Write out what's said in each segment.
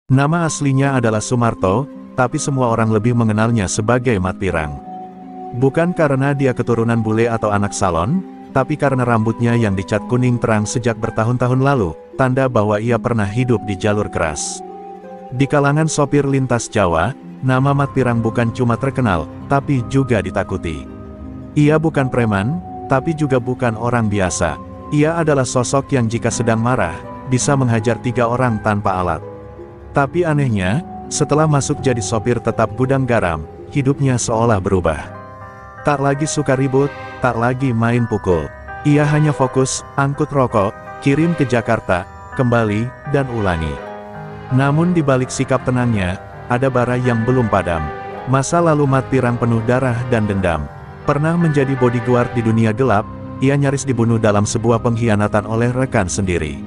Nama aslinya adalah Sumarto, tapi semua orang lebih mengenalnya sebagai Mat Pirang. Bukan karena dia keturunan bule atau anak salon, tapi karena rambutnya yang dicat kuning terang sejak bertahun-tahun lalu, tanda bahwa ia pernah hidup di jalur keras. Di kalangan sopir lintas Jawa, nama Mat Pirang bukan cuma terkenal, tapi juga ditakuti. Ia bukan preman, tapi juga bukan orang biasa. Ia adalah sosok yang jika sedang marah, bisa menghajar 3 orang tanpa alat. Tapi anehnya, setelah masuk jadi sopir tetap gudang garam, hidupnya seolah berubah. Tak lagi suka ribut, tak lagi main pukul. Ia hanya fokus, angkut rokok, kirim ke Jakarta, kembali, dan ulangi. Namun di balik sikap tenangnya, ada bara yang belum padam. Masa lalu Mat Pirang penuh darah dan dendam. Pernah menjadi bodyguard di dunia gelap, ia nyaris dibunuh dalam sebuah pengkhianatan oleh rekan sendiri.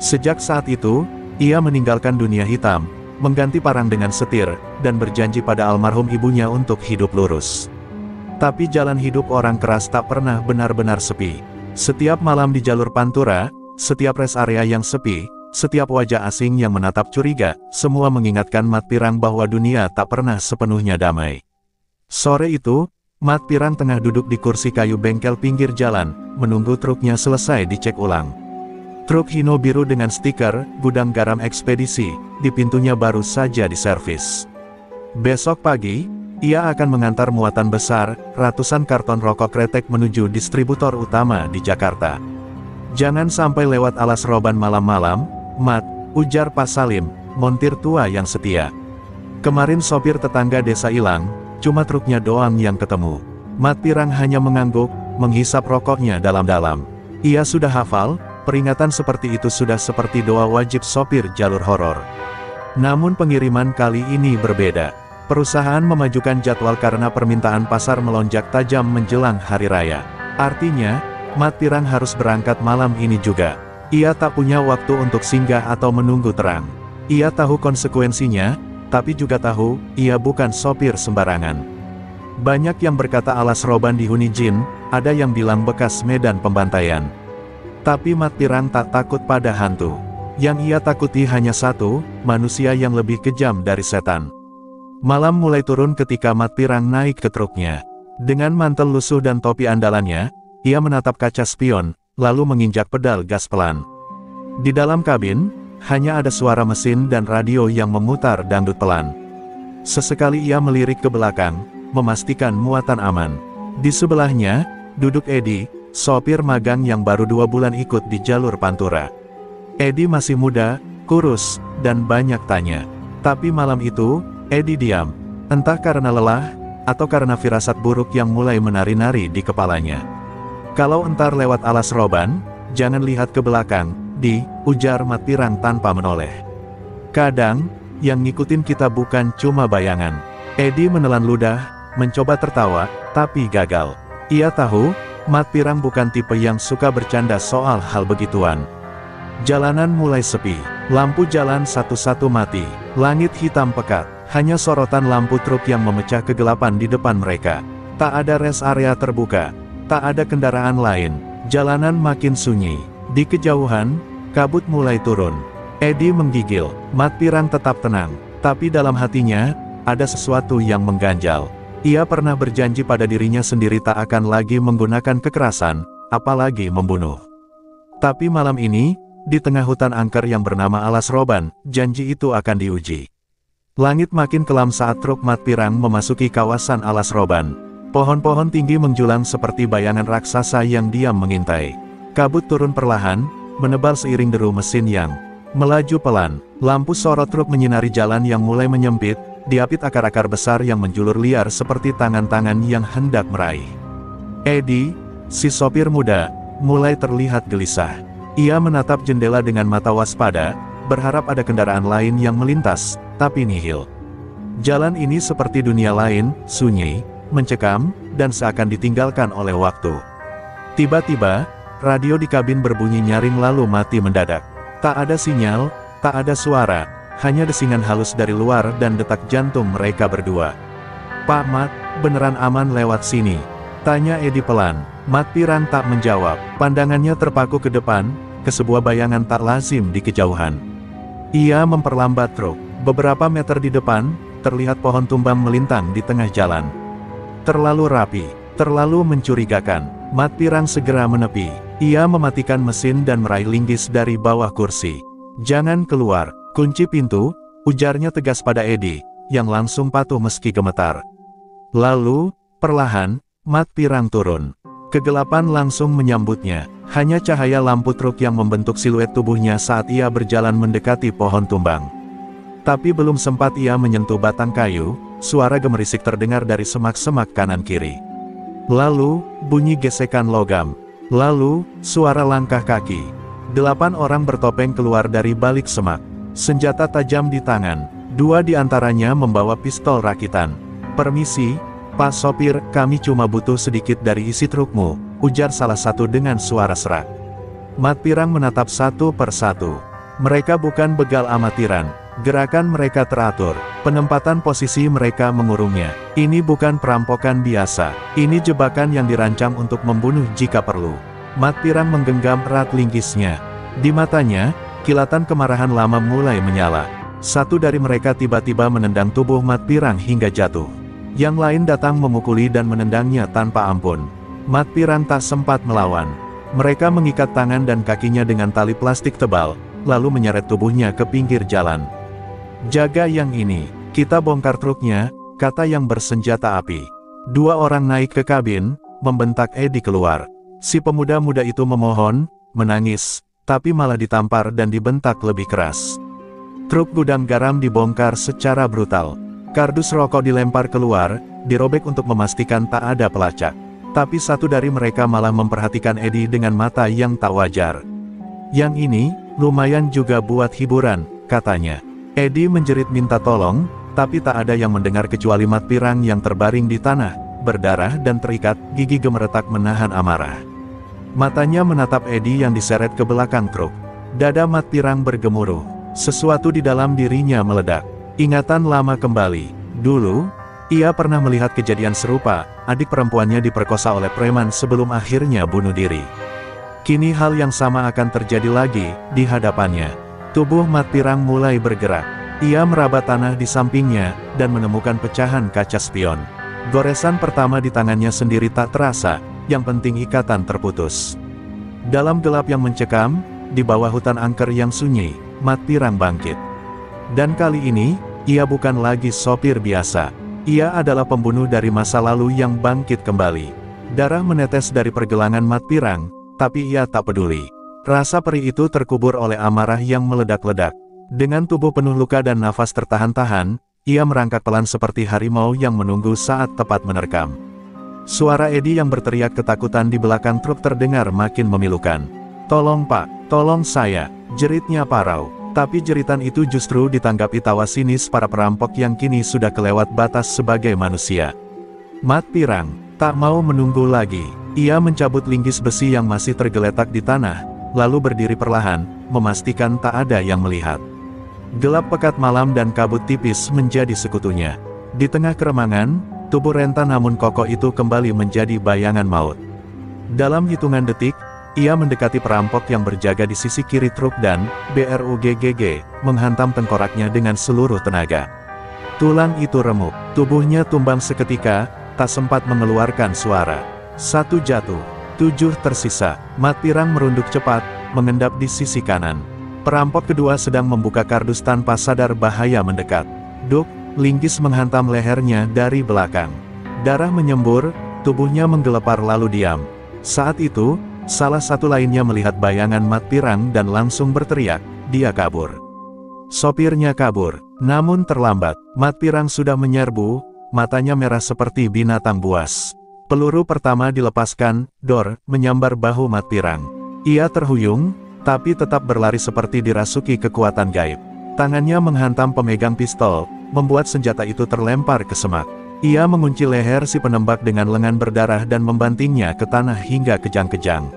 Sejak saat itu, ia meninggalkan dunia hitam, mengganti parang dengan setir, dan berjanji pada almarhum ibunya untuk hidup lurus. Tapi jalan hidup orang keras tak pernah benar-benar sepi. Setiap malam di jalur Pantura, setiap rest area yang sepi, setiap wajah asing yang menatap curiga, semua mengingatkan Mat Pirang bahwa dunia tak pernah sepenuhnya damai. Sore itu, Mat Pirang tengah duduk di kursi kayu bengkel pinggir jalan, menunggu truknya selesai dicek ulang. Truk Hino biru dengan stiker, gudang garam ekspedisi, di pintunya baru saja diservis. Besok pagi, ia akan mengantar muatan besar, ratusan karton rokok kretek menuju distributor utama di Jakarta. Jangan sampai lewat alas roban malam-malam, Mat, ujar Pak Salim, montir tua yang setia. Kemarin sopir tetangga desa hilang, cuma truknya doang yang ketemu. Mat Pirang hanya mengangguk, menghisap rokoknya dalam-dalam. Ia sudah hafal, peringatan seperti itu sudah seperti doa wajib sopir jalur horor. Namun pengiriman kali ini berbeda. Perusahaan memajukan jadwal karena permintaan pasar melonjak tajam menjelang hari raya. Artinya, Mat Pirang harus berangkat malam ini juga. Ia tak punya waktu untuk singgah atau menunggu terang. Ia tahu konsekuensinya, tapi juga tahu, ia bukan sopir sembarangan. Banyak yang berkata alas roban dihuni jin, ada yang bilang bekas medan pembantaian. Tapi Mat Pirang tak takut pada hantu. Yang ia takuti hanya satu, manusia yang lebih kejam dari setan. Malam mulai turun ketika Mat Pirang naik ke truknya. Dengan mantel lusuh dan topi andalannya, ia menatap kaca spion, lalu menginjak pedal gas pelan. Di dalam kabin, hanya ada suara mesin dan radio yang memutar dangdut pelan. Sesekali ia melirik ke belakang, memastikan muatan aman. Di sebelahnya, duduk Edi, sopir magang yang baru 2 bulan ikut di jalur Pantura. Edi masih muda, kurus, dan banyak tanya. Tapi malam itu, Edi diam. Entah karena lelah, atau karena firasat buruk yang mulai menari-nari di kepalanya. Kalau entar lewat alas roban, jangan lihat ke belakang, ujar Mat Pirang tanpa menoleh. Kadang, yang ngikutin kita bukan cuma bayangan. Edi menelan ludah, mencoba tertawa, tapi gagal. Ia tahu, Mat Pirang bukan tipe yang suka bercanda soal hal begituan. Jalanan mulai sepi, lampu jalan satu-satu mati, langit hitam pekat, hanya sorotan lampu truk yang memecah kegelapan di depan mereka. Tak ada rest area terbuka, tak ada kendaraan lain, jalanan makin sunyi. Di kejauhan, kabut mulai turun. Edi menggigil, Mat Pirang tetap tenang, tapi dalam hatinya, ada sesuatu yang mengganjal. Ia pernah berjanji pada dirinya sendiri tak akan lagi menggunakan kekerasan, apalagi membunuh. Tapi malam ini, di tengah hutan angker yang bernama alas roban, janji itu akan diuji. Langit makin kelam saat truk Mat Pirang memasuki kawasan alas roban. Pohon-pohon tinggi menjulang seperti bayangan raksasa yang diam mengintai. Kabut turun perlahan, menebal seiring deru mesin yang melaju pelan. Lampu sorot truk menyinari jalan yang mulai menyempit, diapit akar-akar besar yang menjulur liar seperti tangan-tangan yang hendak meraih. Edi, si sopir muda, mulai terlihat gelisah. Ia menatap jendela dengan mata waspada, berharap ada kendaraan lain yang melintas, tapi nihil. Jalan ini seperti dunia lain, sunyi, mencekam, dan seakan ditinggalkan oleh waktu. Tiba-tiba, radio di kabin berbunyi nyaring lalu mati mendadak. Tak ada sinyal, tak ada suara, hanya desingan halus dari luar dan detak jantung mereka berdua. "Pak Mat, beneran aman lewat sini?" tanya Edi pelan. Mat Pirang tak menjawab, pandangannya terpaku ke depan, ke sebuah bayangan tak lazim di kejauhan. Ia memperlambat truk. Beberapa meter di depan, terlihat pohon tumbang melintang di tengah jalan. Terlalu rapi, terlalu mencurigakan. Mat Pirang segera menepi. Ia mematikan mesin dan meraih linggis dari bawah kursi. "Jangan keluar, kunci pintu," ujarnya tegas pada Eddie, yang langsung patuh meski gemetar. Lalu, perlahan, Mat Pirang turun. Kegelapan langsung menyambutnya. Hanya cahaya lampu truk yang membentuk siluet tubuhnya saat ia berjalan mendekati pohon tumbang. Tapi belum sempat ia menyentuh batang kayu, suara gemerisik terdengar dari semak-semak kanan-kiri. Lalu, bunyi gesekan logam. Lalu, suara langkah kaki. 8 orang bertopeng keluar dari balik semak. Senjata tajam di tangan. 2 di antaranya membawa pistol rakitan. "Permisi, Pak Sopir, kami cuma butuh sedikit dari isi trukmu," ujar salah satu dengan suara serak. Mat Pirang menatap satu persatu. Mereka bukan begal amatiran. Gerakan mereka teratur, penempatan posisi mereka mengurungnya. Ini bukan perampokan biasa, ini jebakan yang dirancang untuk membunuh jika perlu. Mat Pirang menggenggam erat linggisnya. Di matanya, kilatan kemarahan lama mulai menyala. Satu dari mereka tiba-tiba menendang tubuh Mat Pirang hingga jatuh. Yang lain datang memukuli dan menendangnya tanpa ampun. Mat Pirang tak sempat melawan. Mereka mengikat tangan dan kakinya dengan tali plastik tebal, lalu menyeret tubuhnya ke pinggir jalan. "Jaga yang ini, kita bongkar truknya," kata yang bersenjata api. 2 orang naik ke kabin, membentak Eddie keluar. Si pemuda-muda itu memohon, menangis, tapi malah ditampar dan dibentak lebih keras. Truk gudang garam dibongkar secara brutal. Kardus rokok dilempar keluar, dirobek untuk memastikan tak ada pelacak. Tapi satu dari mereka malah memperhatikan Eddie dengan mata yang tak wajar. "Yang ini, lumayan juga buat hiburan," katanya. Eddie menjerit minta tolong, tapi tak ada yang mendengar kecuali Mat Pirang yang terbaring di tanah, berdarah dan terikat, gigi gemeretak menahan amarah. Matanya menatap Eddie yang diseret ke belakang truk. Dada Mat Pirang bergemuruh. Sesuatu di dalam dirinya meledak. Ingatan lama kembali. Dulu, ia pernah melihat kejadian serupa, adik perempuannya diperkosa oleh preman sebelum akhirnya bunuh diri. Kini hal yang sama akan terjadi lagi, di hadapannya. Tubuh Mat Pirang mulai bergerak. Ia meraba tanah di sampingnya, dan menemukan pecahan kaca spion. Goresan pertama di tangannya sendiri tak terasa, yang penting ikatan terputus. Dalam gelap yang mencekam, di bawah hutan angker yang sunyi, Mat Pirang bangkit. Dan kali ini, ia bukan lagi sopir biasa. Ia adalah pembunuh dari masa lalu yang bangkit kembali. Darah menetes dari pergelangan Mat Pirang, tapi ia tak peduli. Rasa perih itu terkubur oleh amarah yang meledak-ledak. Dengan tubuh penuh luka dan nafas tertahan-tahan, ia merangkak pelan seperti harimau yang menunggu saat tepat menerkam. Suara Eddie yang berteriak ketakutan di belakang truk terdengar makin memilukan. "Tolong Pak, tolong saya," jeritnya parau. Tapi jeritan itu justru ditanggapi tawa sinis para perampok yang kini sudah kelewat batas sebagai manusia. Mat Pirang tak mau menunggu lagi. Ia mencabut linggis besi yang masih tergeletak di tanah, lalu berdiri perlahan, memastikan tak ada yang melihat. Gelap pekat malam dan kabut tipis menjadi sekutunya. Di tengah keremangan, tubuh renta namun kokoh itu kembali menjadi bayangan maut. Dalam hitungan detik, ia mendekati perampok yang berjaga di sisi kiri truk dan, BRUGGG, menghantam tengkoraknya dengan seluruh tenaga. Tulang itu remuk, tubuhnya tumbang seketika, tak sempat mengeluarkan suara. 1 jatuh. 7 tersisa. Mat Pirang merunduk cepat, mengendap di sisi kanan. Perampok kedua sedang membuka kardus tanpa sadar bahaya mendekat. Duk, linggis menghantam lehernya dari belakang. Darah menyembur, tubuhnya menggelepar lalu diam. Saat itu, salah satu lainnya melihat bayangan Mat Pirang dan langsung berteriak, "Dia kabur." Sopirnya kabur, namun terlambat. Mat Pirang sudah menyerbu, matanya merah seperti binatang buas. Peluru pertama dilepaskan, dor, menyambar bahu Mat Pirang. Ia terhuyung, tapi tetap berlari seperti dirasuki kekuatan gaib. Tangannya menghantam pemegang pistol, membuat senjata itu terlempar ke semak. Ia mengunci leher si penembak dengan lengan berdarah dan membantingnya ke tanah hingga kejang-kejang.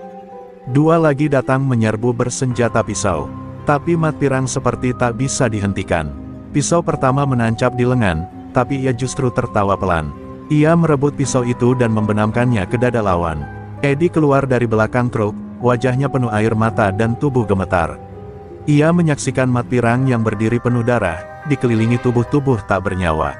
2 lagi datang menyerbu bersenjata pisau. Tapi Mat Pirang seperti tak bisa dihentikan. Pisau pertama menancap di lengan, tapi ia justru tertawa pelan. Ia merebut pisau itu dan membenamkannya ke dada lawan. Eddie keluar dari belakang truk, wajahnya penuh air mata dan tubuh gemetar. Ia menyaksikan Mat Pirang yang berdiri penuh darah, dikelilingi tubuh-tubuh tak bernyawa.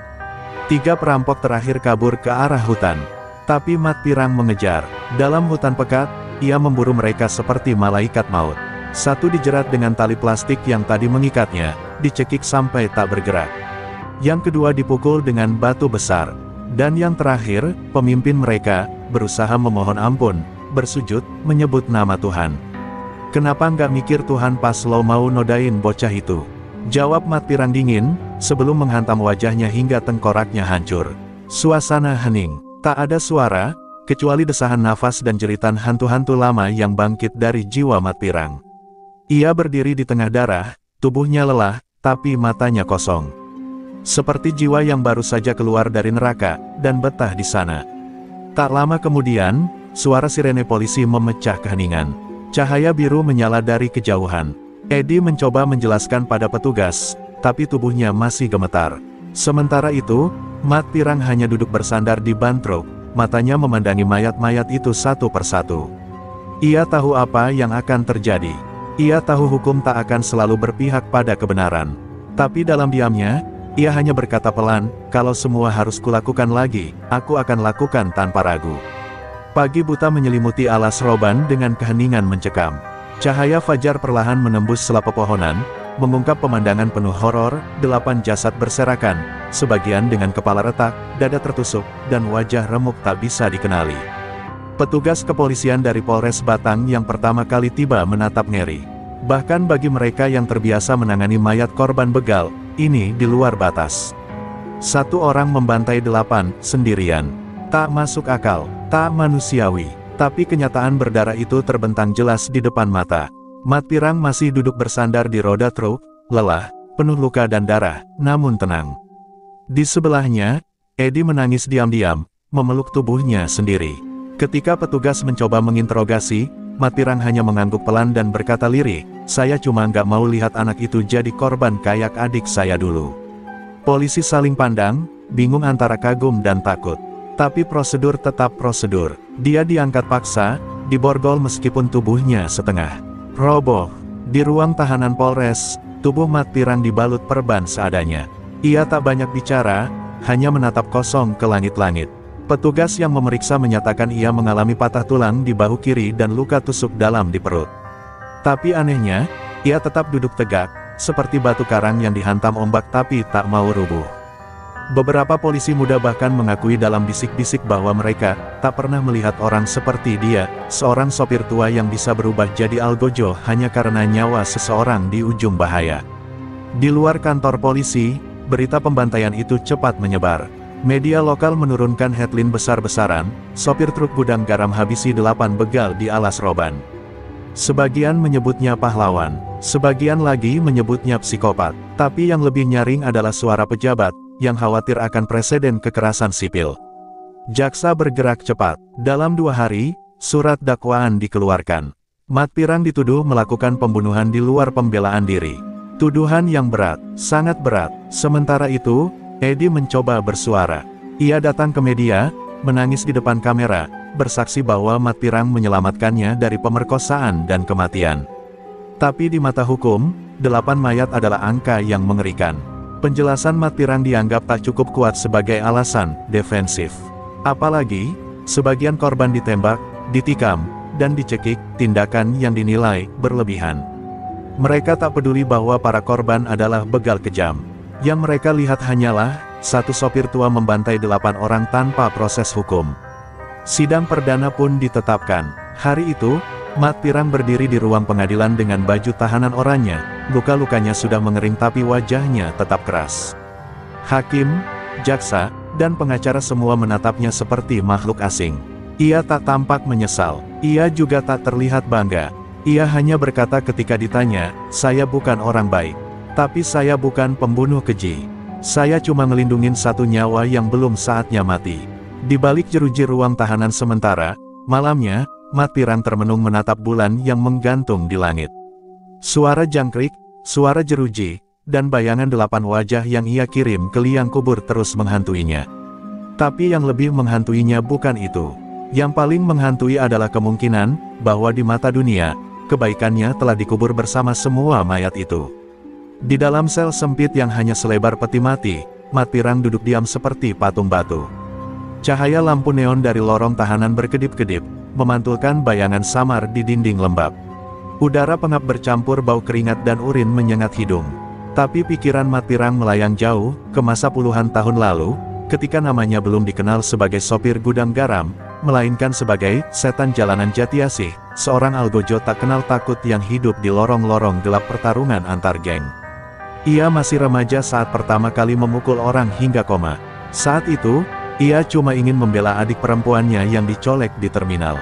3 perampok terakhir kabur ke arah hutan. Tapi Mat Pirang mengejar. Dalam hutan pekat, ia memburu mereka seperti malaikat maut. Satu dijerat dengan tali plastik yang tadi mengikatnya, dicekik sampai tak bergerak. Yang kedua dipukul dengan batu besar. Dan yang terakhir, pemimpin mereka, berusaha memohon ampun, bersujud, menyebut nama Tuhan. Kenapa nggak mikir Tuhan pas lo mau nodain bocah itu? Jawab Mat Pirang dingin, sebelum menghantam wajahnya hingga tengkoraknya hancur. Suasana hening, tak ada suara, kecuali desahan nafas dan jeritan hantu-hantu lama yang bangkit dari jiwa Mat Pirang. Ia berdiri di tengah darah, tubuhnya lelah, tapi matanya kosong. Seperti jiwa yang baru saja keluar dari neraka, dan betah di sana. Tak lama kemudian, suara sirene polisi memecah keheningan. Cahaya biru menyala dari kejauhan. Eddie mencoba menjelaskan pada petugas, tapi tubuhnya masih gemetar. Sementara itu, Mat Pirang hanya duduk bersandar di ban truk, matanya memandangi mayat-mayat itu satu persatu. Ia tahu apa yang akan terjadi. Ia tahu hukum tak akan selalu berpihak pada kebenaran. Tapi dalam diamnya, ia hanya berkata pelan, kalau semua harus kulakukan lagi, aku akan lakukan tanpa ragu. Pagi buta menyelimuti alas roban dengan keheningan mencekam. Cahaya fajar perlahan menembus sela pepohonan, mengungkap pemandangan penuh horor, 8 jasad berserakan, sebagian dengan kepala retak, dada tertusuk, dan wajah remuk tak bisa dikenali. Petugas kepolisian dari Polres Batang yang pertama kali tiba menatap ngeri. Bahkan bagi mereka yang terbiasa menangani mayat korban begal, ini di luar batas. 1 orang membantai 8, sendirian. Tak masuk akal, tak manusiawi. Tapi kenyataan berdarah itu terbentang jelas di depan mata. Mat Pirang masih duduk bersandar di roda truk, lelah, penuh luka dan darah, namun tenang. Di sebelahnya, Eddie menangis diam-diam, memeluk tubuhnya sendiri. Ketika petugas mencoba menginterogasi, Mat Pirang hanya mengangguk pelan dan berkata lirih, saya cuma nggak mau lihat anak itu jadi korban kayak adik saya dulu. Polisi saling pandang, bingung antara kagum dan takut. Tapi prosedur tetap prosedur. Dia diangkat paksa, diborgol meskipun tubuhnya setengah roboh. Di ruang tahanan Polres, tubuh Mat Pirang dibalut perban seadanya. Ia tak banyak bicara, hanya menatap kosong ke langit-langit. Petugas yang memeriksa menyatakan ia mengalami patah tulang di bahu kiri dan luka tusuk dalam di perut. Tapi anehnya, ia tetap duduk tegak, seperti batu karang yang dihantam ombak tapi tak mau rubuh. Beberapa polisi muda bahkan mengakui dalam bisik-bisik bahwa mereka tak pernah melihat orang seperti dia, seorang sopir tua yang bisa berubah jadi algojo hanya karena nyawa seseorang di ujung bahaya. Di luar kantor polisi, berita pembantaian itu cepat menyebar. Media lokal menurunkan headline besar-besaran, sopir truk gudang garam habisi 8 begal di alas roban. Sebagian menyebutnya pahlawan, sebagian lagi menyebutnya psikopat, tapi yang lebih nyaring adalah suara pejabat, yang khawatir akan presiden kekerasan sipil. Jaksa bergerak cepat. Dalam 2 hari, surat dakwaan dikeluarkan. Mat Pirang dituduh melakukan pembunuhan di luar pembelaan diri. Tuduhan yang berat, sangat berat. Sementara itu, Eddie mencoba bersuara. Ia datang ke media, menangis di depan kamera, bersaksi bahwa Mat Pirang menyelamatkannya dari pemerkosaan dan kematian. Tapi di mata hukum, 8 mayat adalah angka yang mengerikan. Penjelasan Mat Pirang dianggap tak cukup kuat sebagai alasan defensif. Apalagi, sebagian korban ditembak, ditikam, dan dicekik, tindakan yang dinilai berlebihan. Mereka tak peduli bahwa para korban adalah begal kejam. Yang mereka lihat hanyalah, satu sopir tua membantai 8 orang tanpa proses hukum. Sidang perdana pun ditetapkan. Hari itu, Mat Pirang berdiri di ruang pengadilan dengan baju tahanan oranye, luka-lukanya sudah mengering tapi wajahnya tetap keras. Hakim, jaksa, dan pengacara semua menatapnya seperti makhluk asing. Ia tak tampak menyesal, ia juga tak terlihat bangga. Ia hanya berkata ketika ditanya, saya bukan orang baik. Tapi saya bukan pembunuh keji. Saya cuma ngelindungin satu nyawa yang belum saatnya mati. Di balik jeruji ruang tahanan sementara, malamnya, Mat Pirang termenung menatap bulan yang menggantung di langit. Suara jangkrik, suara jeruji, dan bayangan 8 wajah yang ia kirim ke liang kubur terus menghantuinya. Tapi yang lebih menghantuinya bukan itu. Yang paling menghantui adalah kemungkinan bahwa di mata dunia, kebaikannya telah dikubur bersama semua mayat itu. Di dalam sel sempit yang hanya selebar peti mati, Mat Pirang duduk diam seperti patung batu. Cahaya lampu neon dari lorong tahanan berkedip-kedip, memantulkan bayangan samar di dinding lembab. Udara pengap bercampur bau keringat dan urin menyengat hidung. Tapi pikiran Mat Pirang melayang jauh, ke masa puluhan tahun lalu, ketika namanya belum dikenal sebagai sopir gudang garam, melainkan sebagai setan jalanan Jatiasih, seorang algojo tak kenal takut yang hidup di lorong-lorong gelap pertarungan antar geng. Ia masih remaja saat pertama kali memukul orang hingga koma. Saat itu, ia cuma ingin membela adik perempuannya yang dicolek di terminal.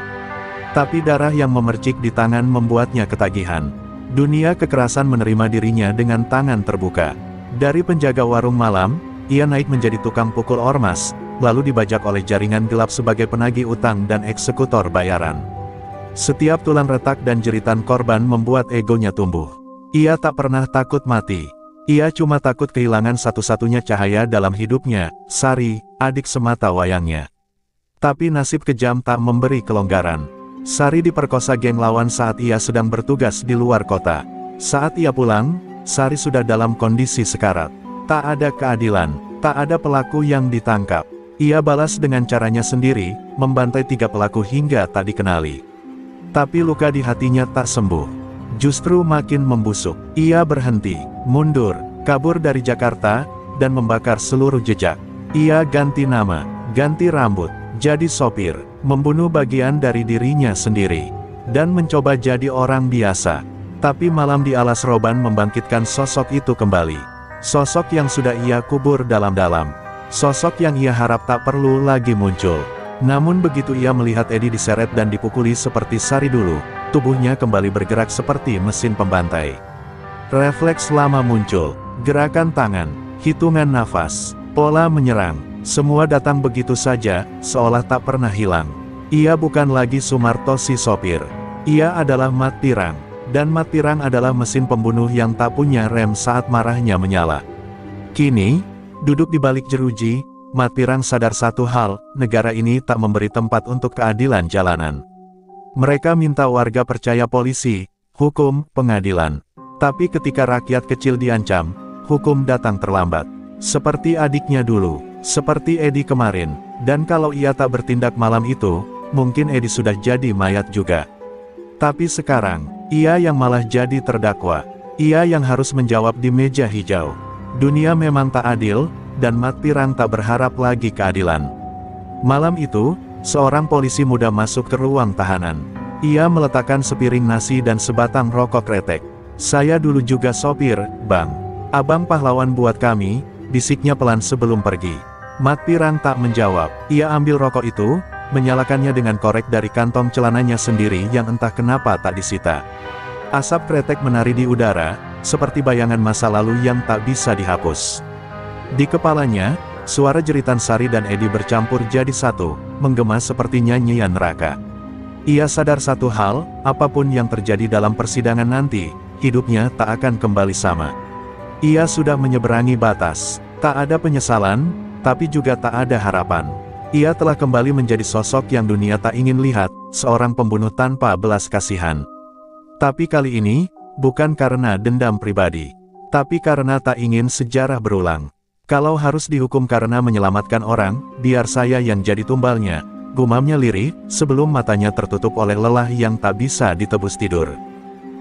Tapi darah yang memercik di tangan membuatnya ketagihan. Dunia kekerasan menerima dirinya dengan tangan terbuka. Dari penjaga warung malam, ia naik menjadi tukang pukul ormas, lalu dibajak oleh jaringan gelap sebagai penagih utang dan eksekutor bayaran. Setiap tulang retak dan jeritan korban membuat egonya tumbuh. Ia tak pernah takut mati. Ia cuma takut kehilangan satu-satunya cahaya dalam hidupnya, Sari, adik semata wayangnya. Tapi nasib kejam tak memberi kelonggaran. Sari diperkosa geng lawan saat ia sedang bertugas di luar kota. Saat ia pulang, Sari sudah dalam kondisi sekarat. Tak ada keadilan, tak ada pelaku yang ditangkap. Ia balas dengan caranya sendiri, membantai 3 pelaku hingga tak dikenali. Tapi luka di hatinya tak sembuh. Justru makin membusuk. Ia berhenti, mundur, kabur dari Jakarta, dan membakar seluruh jejak. Ia ganti nama, ganti rambut, jadi sopir, membunuh bagian dari dirinya sendiri, dan mencoba jadi orang biasa. Tapi malam di alas roban membangkitkan sosok itu kembali. Sosok yang sudah ia kubur dalam-dalam. Sosok yang ia harap tak perlu lagi muncul. Namun begitu ia melihat Edi diseret dan dipukuli seperti Sari dulu, tubuhnya kembali bergerak seperti mesin pembantai. Refleks lama muncul, gerakan tangan, hitungan nafas, pola menyerang, semua datang begitu saja, seolah tak pernah hilang. Ia bukan lagi Sumarto si sopir. Ia adalah Mat Pirang, dan Mat Pirang adalah mesin pembunuh yang tak punya rem saat marahnya menyala. Kini, duduk di balik jeruji, Mat Pirang sadar satu hal, negara ini tak memberi tempat untuk keadilan jalanan. Mereka minta warga percaya polisi, hukum, pengadilan. Tapi ketika rakyat kecil diancam, hukum datang terlambat. Seperti adiknya dulu, seperti Edi kemarin, dan kalau ia tak bertindak malam itu, mungkin Edi sudah jadi mayat juga. Tapi sekarang, ia yang malah jadi terdakwa. Ia yang harus menjawab di meja hijau. Dunia memang tak adil, dan Mat Pirang tak berharap lagi keadilan. Malam itu, seorang polisi muda masuk ke ruang tahanan. Ia meletakkan sepiring nasi dan sebatang rokok kretek. "Saya dulu juga sopir, Bang. Abang pahlawan buat kami," bisiknya pelan sebelum pergi. Mat Pirang tak menjawab. Ia ambil rokok itu, menyalakannya dengan korek dari kantong celananya sendiri yang entah kenapa tak disita. Asap kretek menari di udara, seperti bayangan masa lalu yang tak bisa dihapus. Di kepalanya, suara jeritan Sari dan Edi bercampur jadi satu, menggema seperti nyanyian neraka. Ia sadar satu hal, apapun yang terjadi dalam persidangan nanti, hidupnya tak akan kembali sama. Ia sudah menyeberangi batas. Tak ada penyesalan, tapi juga tak ada harapan. Ia telah kembali menjadi sosok yang dunia tak ingin lihat, seorang pembunuh tanpa belas kasihan. Tapi kali ini, bukan karena dendam pribadi, tapi karena tak ingin sejarah berulang. "Kalau harus dihukum karena menyelamatkan orang, biar saya yang jadi tumbalnya," gumamnya lirih, sebelum matanya tertutup oleh lelah yang tak bisa ditebus tidur.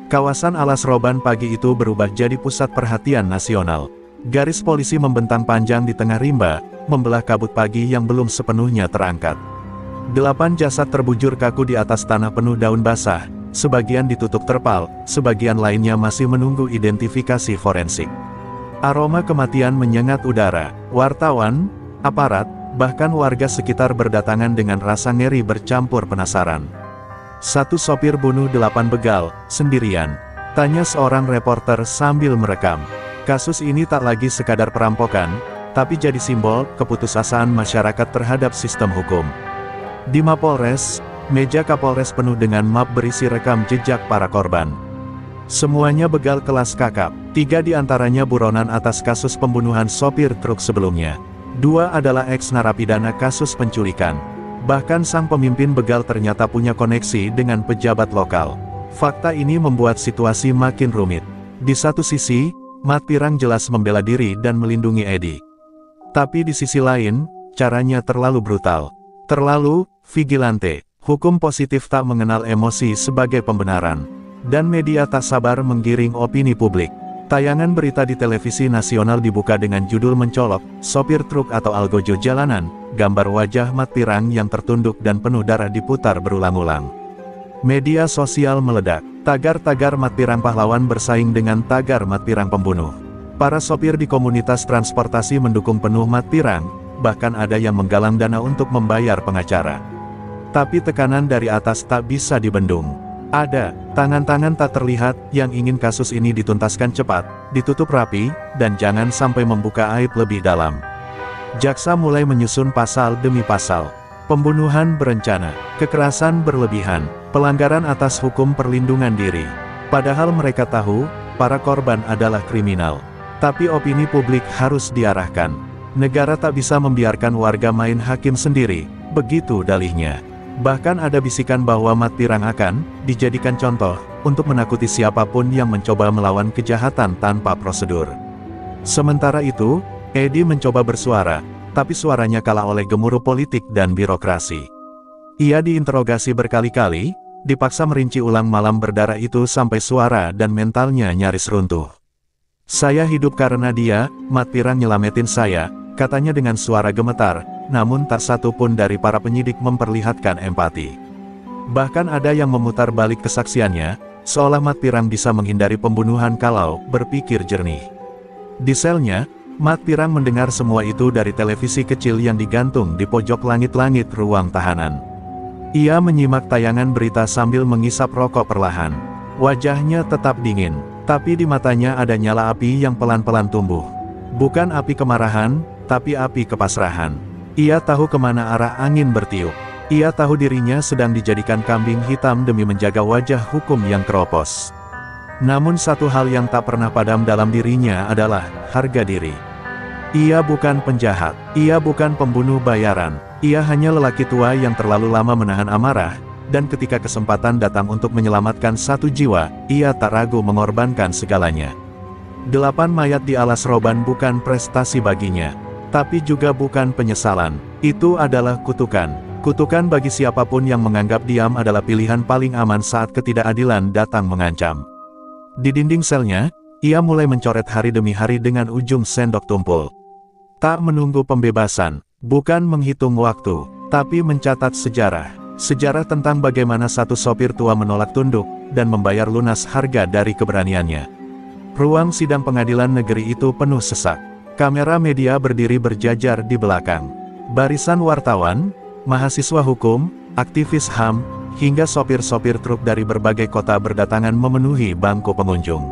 Kawasan alas roban pagi itu berubah jadi pusat perhatian nasional. Garis polisi membentang panjang di tengah rimba, membelah kabut pagi yang belum sepenuhnya terangkat. 8 jasad terbujur kaku di atas tanah penuh daun basah, sebagian ditutup terpal, sebagian lainnya masih menunggu identifikasi forensik. Aroma kematian menyengat udara. Wartawan, aparat, bahkan warga sekitar berdatangan dengan rasa ngeri bercampur penasaran. "Satu sopir bunuh 8 begal, sendirian?" tanya seorang reporter sambil merekam. Kasus ini tak lagi sekadar perampokan, tapi jadi simbol keputusasaan masyarakat terhadap sistem hukum. Di Mapolres, meja Kapolres penuh dengan map berisi rekam jejak para korban. Semuanya begal kelas kakap, 3 diantaranya buronan atas kasus pembunuhan sopir truk sebelumnya. 2 adalah ex-narapidana kasus penculikan. Bahkan sang pemimpin begal ternyata punya koneksi dengan pejabat lokal. Fakta ini membuat situasi makin rumit. Di satu sisi, Mat Pirang jelas membela diri dan melindungi Edi. Tapi di sisi lain, caranya terlalu brutal. Terlalu vigilante. Hukum positif tak mengenal emosi sebagai pembenaran. Dan media tak sabar menggiring opini publik. Tayangan berita di televisi nasional dibuka dengan judul mencolok, sopir truk atau algojo jalanan, gambar wajah Mat Pirang yang tertunduk dan penuh darah diputar berulang-ulang. Media sosial meledak, tagar-tagar Mat Pirang pahlawan bersaing dengan tagar Mat Pirang pembunuh. Para sopir di komunitas transportasi mendukung penuh Mat Pirang, bahkan ada yang menggalang dana untuk membayar pengacara. Tapi tekanan dari atas tak bisa dibendung. Ada tangan-tangan tak terlihat yang ingin kasus ini dituntaskan cepat, ditutup rapi, dan jangan sampai membuka aib lebih dalam. Jaksa mulai menyusun pasal demi pasal. Pembunuhan berencana, kekerasan berlebihan, pelanggaran atas hukum perlindungan diri. Padahal mereka tahu, para korban adalah kriminal. Tapi opini publik harus diarahkan. Negara tak bisa membiarkan warga main hakim sendiri, begitu dalihnya. Bahkan ada bisikan bahwa Mat Pirang akan dijadikan contoh untuk menakuti siapapun yang mencoba melawan kejahatan tanpa prosedur. Sementara itu, Edi mencoba bersuara, tapi suaranya kalah oleh gemuruh politik dan birokrasi. Ia diinterogasi berkali-kali, dipaksa merinci ulang malam berdarah itu sampai suara dan mentalnya nyaris runtuh. "Saya hidup karena dia, Mat Pirang nyelamatin saya," katanya dengan suara gemetar. Namun tak satu pun dari para penyidik memperlihatkan empati. Bahkan ada yang memutar balik kesaksiannya, seolah Mat Pirang bisa menghindari pembunuhan kalau berpikir jernih. Di selnya, Mat Pirang mendengar semua itu dari televisi kecil yang digantung di pojok langit-langit ruang tahanan. Ia menyimak tayangan berita sambil mengisap rokok perlahan. Wajahnya tetap dingin, tapi di matanya ada nyala api yang pelan-pelan tumbuh. Bukan api kemarahan, tapi api kepasrahan. Ia tahu kemana arah angin bertiup. Ia tahu dirinya sedang dijadikan kambing hitam demi menjaga wajah hukum yang keropos. Namun satu hal yang tak pernah padam dalam dirinya adalah harga diri. Ia bukan penjahat, ia bukan pembunuh bayaran, ia hanya lelaki tua yang terlalu lama menahan amarah, dan ketika kesempatan datang untuk menyelamatkan satu jiwa, ia tak ragu mengorbankan segalanya. 8 mayat di alas roban bukan prestasi baginya. Tapi juga bukan penyesalan. Itu adalah kutukan. Kutukan bagi siapapun yang menganggap diam adalah pilihan paling aman saat ketidakadilan datang mengancam. Di dinding selnya, ia mulai mencoret hari demi hari dengan ujung sendok tumpul. Tak menunggu pembebasan, bukan menghitung waktu, tapi mencatat sejarah. Sejarah tentang bagaimana satu sopir tua menolak tunduk, dan membayar lunas harga dari keberaniannya. Ruang sidang pengadilan negeri itu penuh sesak. Kamera media berdiri berjajar di belakang. Barisan wartawan, mahasiswa hukum, aktivis HAM, hingga sopir-sopir truk dari berbagai kota berdatangan memenuhi bangku pengunjung.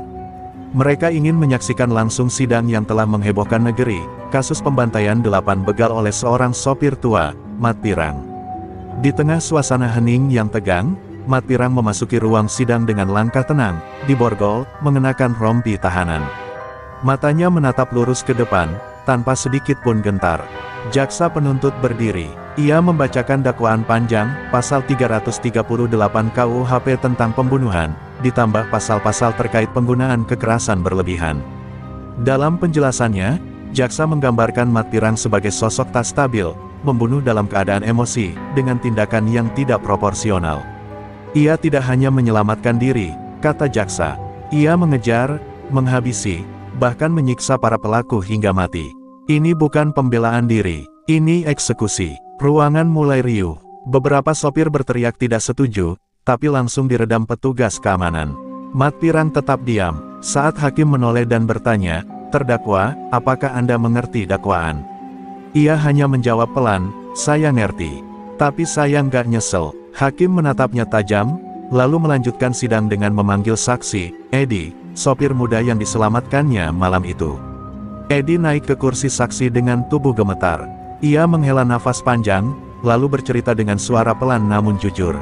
Mereka ingin menyaksikan langsung sidang yang telah menghebohkan negeri, kasus pembantaian 8 begal oleh seorang sopir tua, Mat Pirang. Di tengah suasana hening yang tegang, Mat Pirang memasuki ruang sidang dengan langkah tenang, diborgol, mengenakan rompi tahanan. Matanya menatap lurus ke depan, tanpa sedikit pun gentar. Jaksa penuntut berdiri. Ia membacakan dakwaan panjang, pasal 338 KUHP tentang pembunuhan, ditambah pasal-pasal terkait penggunaan kekerasan berlebihan. Dalam penjelasannya, jaksa menggambarkan Mat Pirang sebagai sosok tak stabil, membunuh dalam keadaan emosi, dengan tindakan yang tidak proporsional. Ia tidak hanya menyelamatkan diri, kata jaksa. Ia mengejar, menghabisi, bahkan menyiksa para pelaku hingga mati. Ini bukan pembelaan diri, ini eksekusi. Ruangan mulai riuh. Beberapa sopir berteriak tidak setuju, tapi langsung diredam petugas keamanan. Mat Pirang tetap diam, saat hakim menoleh dan bertanya, "Terdakwa, apakah Anda mengerti dakwaan?" Ia hanya menjawab pelan, "Saya ngerti. Tapi saya nggak nyesel." Hakim menatapnya tajam, lalu melanjutkan sidang dengan memanggil saksi, Edi, sopir muda yang diselamatkannya malam itu. Edi naik ke kursi saksi dengan tubuh gemetar. Ia menghela nafas panjang, lalu bercerita dengan suara pelan namun jujur.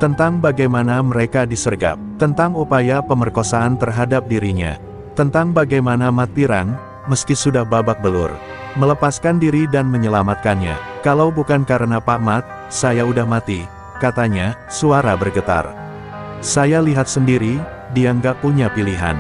Tentang bagaimana mereka disergap, tentang upaya pemerkosaan terhadap dirinya, tentang bagaimana Mat Pirang, meski sudah babak belur, melepaskan diri dan menyelamatkannya. "Kalau bukan karena Pak Mat, saya udah mati," katanya, suara bergetar. "Saya lihat sendiri, dia nggak punya pilihan.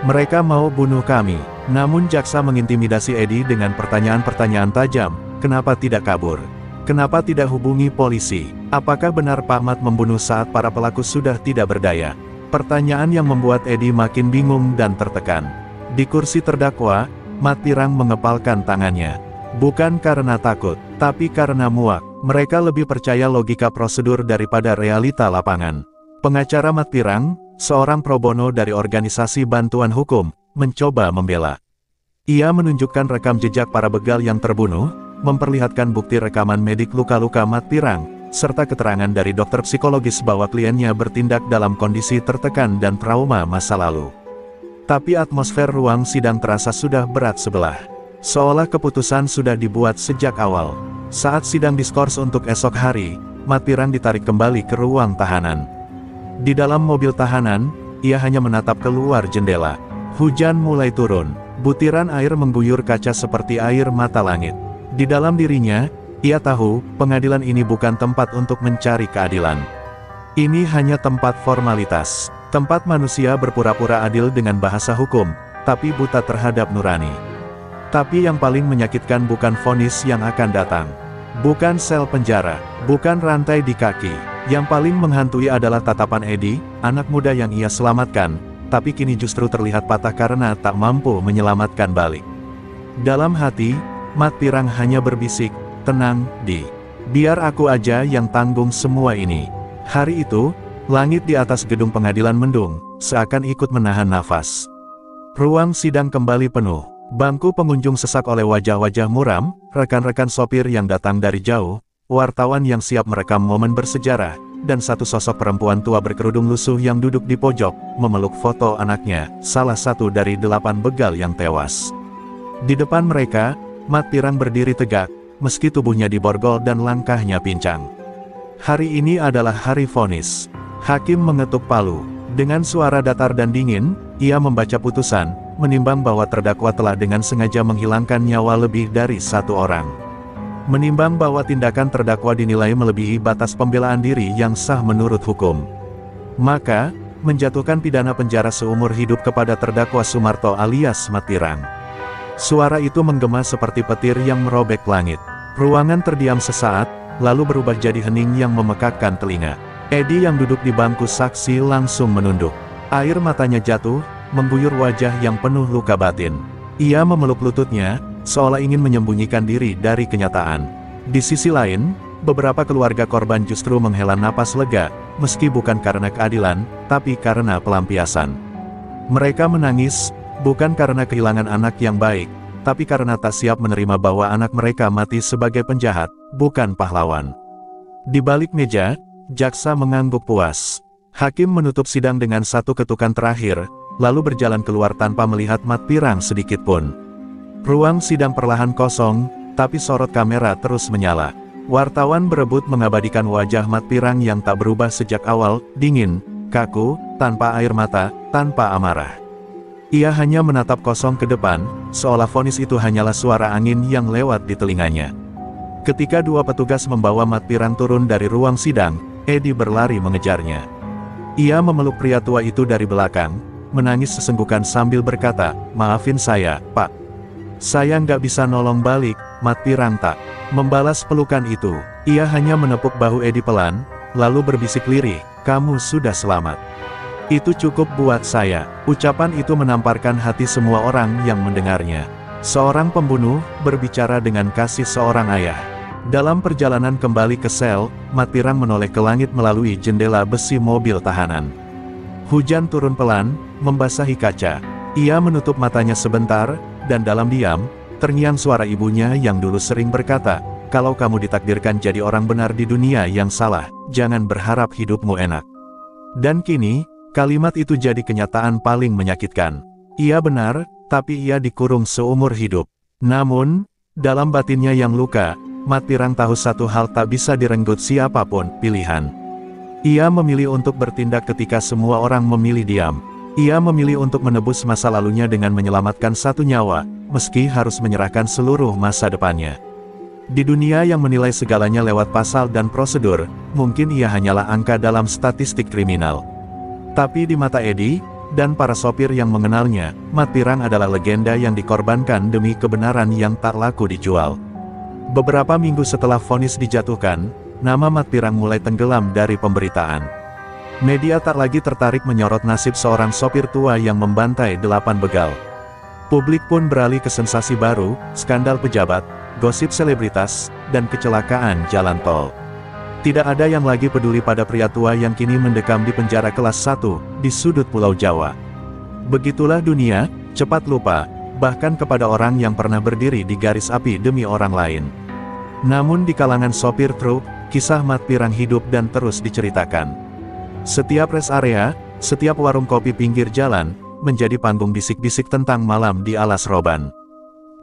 Mereka mau bunuh kami. Namun jaksa mengintimidasi Edi dengan pertanyaan-pertanyaan tajam. Kenapa tidak kabur? Kenapa tidak hubungi polisi? Apakah benar Pak Mat membunuh saat para pelaku sudah tidak berdaya? Pertanyaan yang membuat Edi makin bingung dan tertekan. Di kursi terdakwa, Mat Pirang mengepalkan tangannya. Bukan karena takut, tapi karena muak. Mereka lebih percaya logika prosedur daripada realita lapangan. Pengacara Mat Pirang, seorang pro bono dari organisasi bantuan hukum, mencoba membela. Ia menunjukkan rekam jejak para begal yang terbunuh, memperlihatkan bukti rekaman medik luka-luka Mat Pirang, serta keterangan dari dokter psikologis bahwa kliennya bertindak dalam kondisi tertekan dan trauma masa lalu. Tapi atmosfer ruang sidang terasa sudah berat sebelah. Seolah keputusan sudah dibuat sejak awal. Saat sidang diskors untuk esok hari, Mat Pirang ditarik kembali ke ruang tahanan. Di dalam mobil tahanan, ia hanya menatap keluar jendela. Hujan mulai turun, butiran air mengguyur kaca seperti air mata langit. Di dalam dirinya, ia tahu, pengadilan ini bukan tempat untuk mencari keadilan. Ini hanya tempat formalitas. Tempat manusia berpura-pura adil dengan bahasa hukum, tapi buta terhadap nurani. Tapi yang paling menyakitkan bukan vonis yang akan datang. Bukan sel penjara, bukan rantai di kaki. Yang paling menghantui adalah tatapan Edi, anak muda yang ia selamatkan, tapi kini justru terlihat patah karena tak mampu menyelamatkan balik. Dalam hati, Mat Pirang hanya berbisik, tenang, Di. Biar aku aja yang tanggung semua ini. Hari itu, langit di atas gedung pengadilan mendung, seakan ikut menahan nafas. Ruang sidang kembali penuh. Bangku pengunjung sesak oleh wajah-wajah muram, rekan-rekan sopir yang datang dari jauh, wartawan yang siap merekam momen bersejarah, dan satu sosok perempuan tua berkerudung lusuh yang duduk di pojok, memeluk foto anaknya, salah satu dari 8 begal yang tewas. Di depan mereka, Mat Pirang berdiri tegak, meski tubuhnya diborgol dan langkahnya pincang. Hari ini adalah hari vonis. Hakim mengetuk palu. Dengan suara datar dan dingin, ia membaca putusan, menimbang bahwa terdakwa telah dengan sengaja menghilangkan nyawa lebih dari 1 orang. Menimbang bahwa tindakan terdakwa dinilai melebihi batas pembelaan diri yang sah menurut hukum. Maka, menjatuhkan pidana penjara seumur hidup kepada terdakwa Sumarto alias Mat Pirang. Suara itu menggema seperti petir yang merobek langit. Ruangan terdiam sesaat, lalu berubah jadi hening yang memekakkan telinga. Edi yang duduk di bangku saksi langsung menunduk. Air matanya jatuh, mengguyur wajah yang penuh luka batin. Ia memeluk lututnya, seolah ingin menyembunyikan diri dari kenyataan. Di sisi lain, beberapa keluarga korban justru menghela napas lega, meski bukan karena keadilan, tapi karena pelampiasan. Mereka menangis, bukan karena kehilangan anak yang baik, tapi karena tak siap menerima bahwa anak mereka mati sebagai penjahat, bukan pahlawan. Di balik meja, jaksa mengangguk puas. Hakim menutup sidang dengan satu ketukan terakhir, lalu berjalan keluar tanpa melihat Mat Pirang sedikit pun. Ruang sidang perlahan kosong, tapi sorot kamera terus menyala. Wartawan berebut mengabadikan wajah Mat Pirang yang tak berubah sejak awal, dingin, kaku, tanpa air mata, tanpa amarah. Ia hanya menatap kosong ke depan, seolah vonis itu hanyalah suara angin yang lewat di telinganya. Ketika 2 petugas membawa Mat Pirang turun dari ruang sidang, Edi berlari mengejarnya. Ia memeluk pria tua itu dari belakang, menangis sesenggukan sambil berkata, "Maafin saya, Pak. Saya nggak bisa nolong balik." Mat Pirang tak membalas pelukan itu. Ia hanya menepuk bahu Edi pelan, lalu berbisik lirih, "Kamu sudah selamat. Itu cukup buat saya." Ucapan itu menamparkan hati semua orang yang mendengarnya. Seorang pembunuh, berbicara dengan kasih seorang ayah. Dalam perjalanan kembali ke sel, Mat Pirang menoleh ke langit melalui jendela besi mobil tahanan. Hujan turun pelan, membasahi kaca. Ia menutup matanya sebentar, dan dalam diam, terngiang suara ibunya yang dulu sering berkata, "Kalau kamu ditakdirkan jadi orang benar di dunia yang salah, jangan berharap hidupmu enak." Dan kini, kalimat itu jadi kenyataan paling menyakitkan. Ia benar, tapi ia dikurung seumur hidup. Namun, dalam batinnya yang luka, Mat Pirang tahu satu hal tak bisa direnggut siapapun, pilihan. Ia memilih untuk bertindak ketika semua orang memilih diam. Ia memilih untuk menebus masa lalunya dengan menyelamatkan 1 nyawa, meski harus menyerahkan seluruh masa depannya. Di dunia yang menilai segalanya lewat pasal dan prosedur, mungkin ia hanyalah angka dalam statistik kriminal. Tapi di mata Edi, dan para sopir yang mengenalnya, Mat Pirang adalah legenda yang dikorbankan demi kebenaran yang tak laku dijual. Beberapa minggu setelah vonis dijatuhkan, nama Mat Pirang mulai tenggelam dari pemberitaan. Media tak lagi tertarik menyorot nasib seorang sopir tua yang membantai 8 begal. Publik pun beralih ke sensasi baru, skandal pejabat, gosip selebritas, dan kecelakaan jalan tol. Tidak ada yang lagi peduli pada pria tua yang kini mendekam di penjara kelas 1, di sudut Pulau Jawa. Begitulah dunia, cepat lupa, bahkan kepada orang yang pernah berdiri di garis api demi orang lain. Namun di kalangan sopir truk, kisah Mat Pirang hidup dan terus diceritakan. Setiap rest area, setiap warung kopi pinggir jalan, menjadi panggung bisik-bisik tentang malam di alas roban.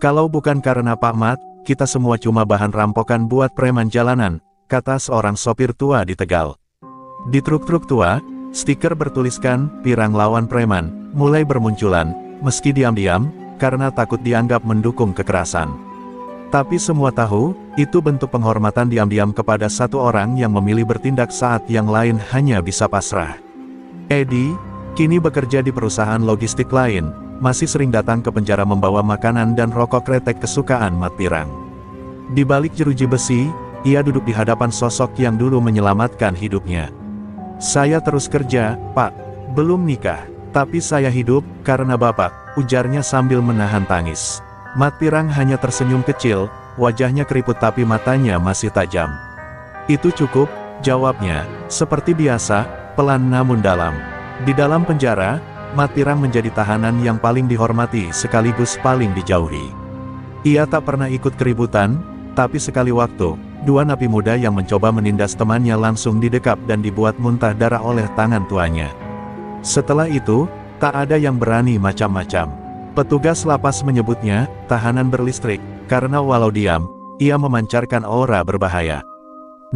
Kalau bukan karena Pak Mat, kita semua cuma bahan rampokan buat preman jalanan, kata seorang sopir tua di Tegal. Di truk-truk tua, stiker bertuliskan, Pirang lawan preman, mulai bermunculan, meski diam-diam, karena takut dianggap mendukung kekerasan. Tapi semua tahu, itu bentuk penghormatan diam-diam kepada satu orang yang memilih bertindak saat yang lain hanya bisa pasrah. Edi, kini bekerja di perusahaan logistik lain, masih sering datang ke penjara membawa makanan dan rokok kretek kesukaan Mat Pirang. Di balik jeruji besi, ia duduk di hadapan sosok yang dulu menyelamatkan hidupnya. Saya terus kerja, Pak. Belum nikah. Tapi saya hidup, karena Bapak, ujarnya sambil menahan tangis. Mat Pirang hanya tersenyum kecil, wajahnya keriput tapi matanya masih tajam. Itu cukup, jawabnya, seperti biasa, pelan namun dalam. Di dalam penjara, Mat Pirang menjadi tahanan yang paling dihormati sekaligus paling dijauhi. Ia tak pernah ikut keributan, tapi sekali waktu, 2 napi muda yang mencoba menindas temannya langsung didekap dan dibuat muntah darah oleh tangan tuanya. Setelah itu, tak ada yang berani macam-macam. Petugas lapas menyebutnya, tahanan berlistrik, karena walau diam, ia memancarkan aura berbahaya.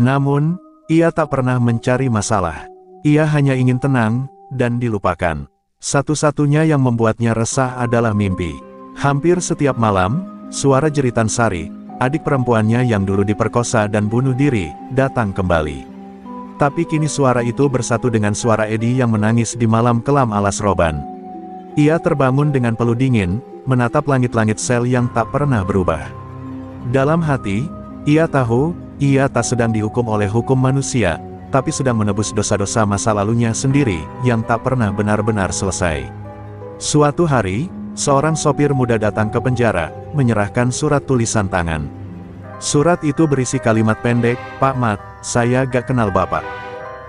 Namun, ia tak pernah mencari masalah. Ia hanya ingin tenang, dan dilupakan. Satu-satunya yang membuatnya resah adalah mimpi. Hampir setiap malam, suara jeritan Sari, adik perempuannya yang dulu diperkosa dan bunuh diri, datang kembali. Tapi kini suara itu bersatu dengan suara Edi yang menangis di malam kelam alas roban. Ia terbangun dengan peluh dingin, menatap langit-langit sel yang tak pernah berubah. Dalam hati, ia tahu, ia tak sedang dihukum oleh hukum manusia, tapi sedang menebus dosa-dosa masa lalunya sendiri, yang tak pernah benar-benar selesai. Suatu hari, seorang sopir muda datang ke penjara, menyerahkan surat tulisan tangan. Surat itu berisi kalimat pendek, Pak Mat, saya gak kenal Bapak.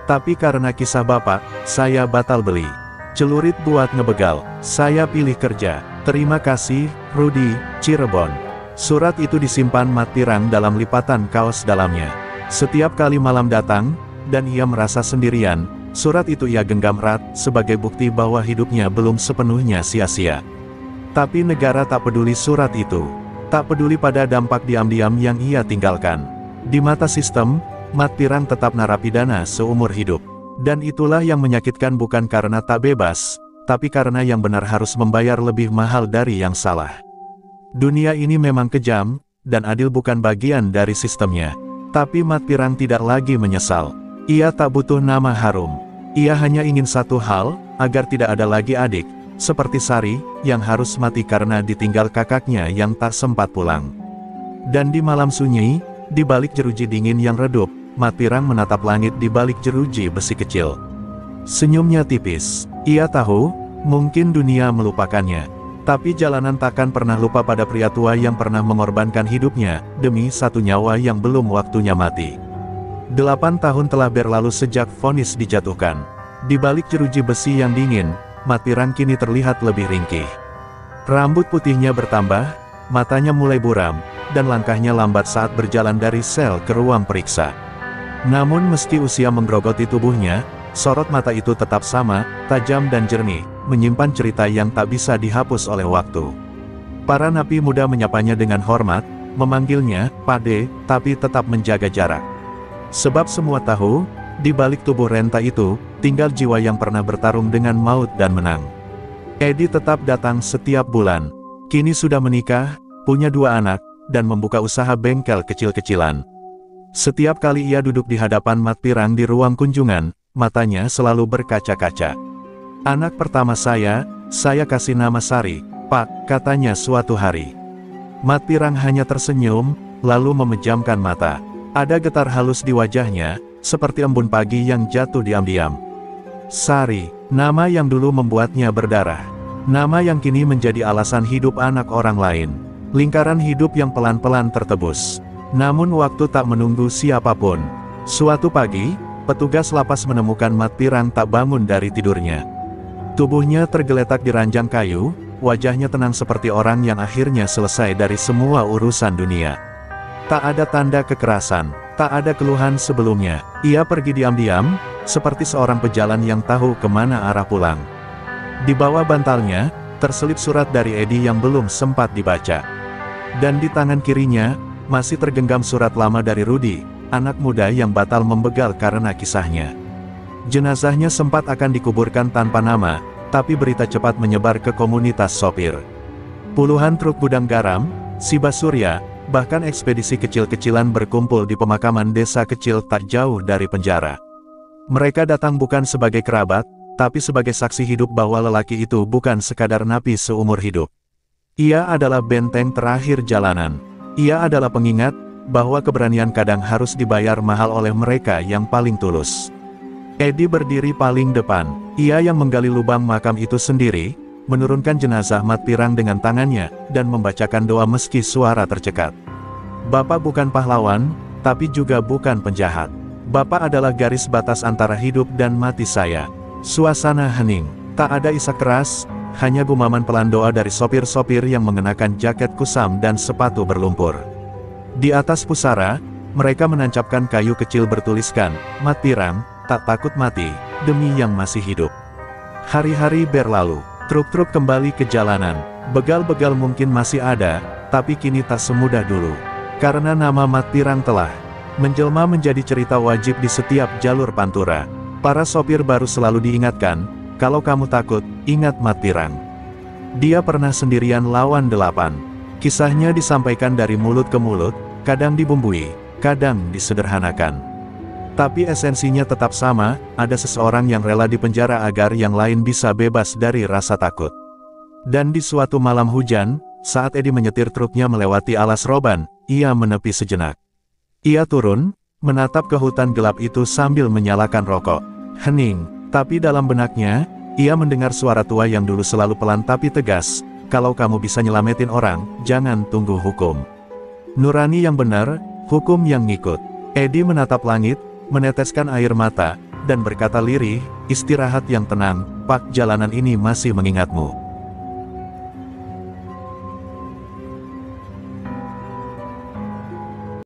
Tapi karena kisah Bapak, saya batal beli. Celurit buat ngebegal, saya pilih kerja. Terima kasih, Rudi, Cirebon. Surat itu disimpan Mat Pirang dalam lipatan kaos dalamnya. Setiap kali malam datang, dan ia merasa sendirian, surat itu ia genggam erat, sebagai bukti bahwa hidupnya belum sepenuhnya sia-sia. Tapi negara tak peduli surat itu. Tak peduli pada dampak diam-diam yang ia tinggalkan. Di mata sistem, Mat Pirang tetap narapidana seumur hidup. Dan itulah yang menyakitkan bukan karena tak bebas, tapi karena yang benar harus membayar lebih mahal dari yang salah. Dunia ini memang kejam, dan adil bukan bagian dari sistemnya. Tapi Mat Pirang tidak lagi menyesal. Ia tak butuh nama harum. Ia hanya ingin satu hal, agar tidak ada lagi adik, seperti Sari, yang harus mati karena ditinggal kakaknya yang tak sempat pulang. Dan di malam sunyi, di balik jeruji dingin yang redup, Mat Pirang menatap langit di balik jeruji besi kecil. Senyumnya tipis. Ia tahu, mungkin dunia melupakannya. Tapi jalanan takkan pernah lupa pada pria tua yang pernah mengorbankan hidupnya, demi satu nyawa yang belum waktunya mati. 8 tahun telah berlalu sejak vonis dijatuhkan. Di balik jeruji besi yang dingin, Mat Pirang kini terlihat lebih ringkih. Rambut putihnya bertambah, matanya mulai buram, dan langkahnya lambat saat berjalan dari sel ke ruang periksa. Namun meski usia menggerogoti tubuhnya, sorot mata itu tetap sama, tajam dan jernih, menyimpan cerita yang tak bisa dihapus oleh waktu. Para napi muda menyapanya dengan hormat, memanggilnya, Pade, tapi tetap menjaga jarak. Sebab semua tahu, di balik tubuh renta itu, tinggal jiwa yang pernah bertarung dengan maut dan menang. Edi tetap datang setiap bulan. Kini sudah menikah, punya 2 anak, dan membuka usaha bengkel kecil-kecilan. Setiap kali ia duduk di hadapan Mat Pirang di ruang kunjungan, matanya selalu berkaca-kaca. Anak pertama saya kasih nama Sari, Pak, katanya suatu hari. Mat Pirang hanya tersenyum, lalu memejamkan mata. Ada getar halus di wajahnya, seperti embun pagi yang jatuh diam-diam. Sari, nama yang dulu membuatnya berdarah. Nama yang kini menjadi alasan hidup anak orang lain. Lingkaran hidup yang pelan-pelan tertebus. Namun waktu tak menunggu siapapun. Suatu pagi, petugas lapas menemukan Mat Pirang tak bangun dari tidurnya. Tubuhnya tergeletak di ranjang kayu, wajahnya tenang seperti orang yang akhirnya selesai dari semua urusan dunia. Tak ada tanda kekerasan, tak ada keluhan sebelumnya. Ia pergi diam-diam, seperti seorang pejalan yang tahu kemana arah pulang. Di bawah bantalnya, terselip surat dari Edi yang belum sempat dibaca. Dan di tangan kirinya, masih tergenggam surat lama dari Rudi, anak muda yang batal membegal karena kisahnya. Jenazahnya sempat akan dikuburkan tanpa nama, tapi berita cepat menyebar ke komunitas sopir. Puluhan truk gudang garam, Siba Surya, bahkan ekspedisi kecil-kecilan berkumpul di pemakaman desa kecil tak jauh dari penjara. Mereka datang bukan sebagai kerabat, tapi sebagai saksi hidup bahwa lelaki itu bukan sekadar napi seumur hidup. Ia adalah benteng terakhir jalanan. Ia adalah pengingat bahwa keberanian kadang harus dibayar mahal oleh mereka yang paling tulus. Edi berdiri paling depan. Ia yang menggali lubang makam itu sendiri, menurunkan jenazah Mat Pirang dengan tangannya, dan membacakan doa meski suara tercekat. Bapak bukan pahlawan, tapi juga bukan penjahat. Bapak adalah garis batas antara hidup dan mati saya. Suasana hening. Tak ada isak keras, hanya gumaman pelan doa dari sopir-sopir yang mengenakan jaket kusam dan sepatu berlumpur. Di atas pusara, mereka menancapkan kayu kecil bertuliskan, Mat Pirang, tak takut mati, demi yang masih hidup. Hari-hari berlalu, truk-truk kembali ke jalanan. Begal-begal mungkin masih ada, tapi kini tak semudah dulu. Karena nama Mat Pirang telah menjelma menjadi cerita wajib di setiap jalur pantura. Para sopir baru selalu diingatkan, kalau kamu takut, ingat Mat Pirang. Dia pernah sendirian lawan 8. Kisahnya disampaikan dari mulut ke mulut, kadang dibumbui, kadang disederhanakan. Tapi esensinya tetap sama, ada seseorang yang rela dipenjara agar yang lain bisa bebas dari rasa takut. Dan di suatu malam hujan, saat Edi menyetir truknya melewati alas roban, ia menepi sejenak. Ia turun, menatap ke hutan gelap itu sambil menyalakan rokok. Hening. Tapi dalam benaknya, ia mendengar suara tua yang dulu selalu pelan tapi tegas, kalau kamu bisa nyelamatin orang, jangan tunggu hukum. Nurani yang benar, hukum yang ngikut. Edi menatap langit, meneteskan air mata, dan berkata lirih, istirahat yang tenang, Pak, jalanan ini masih mengingatmu.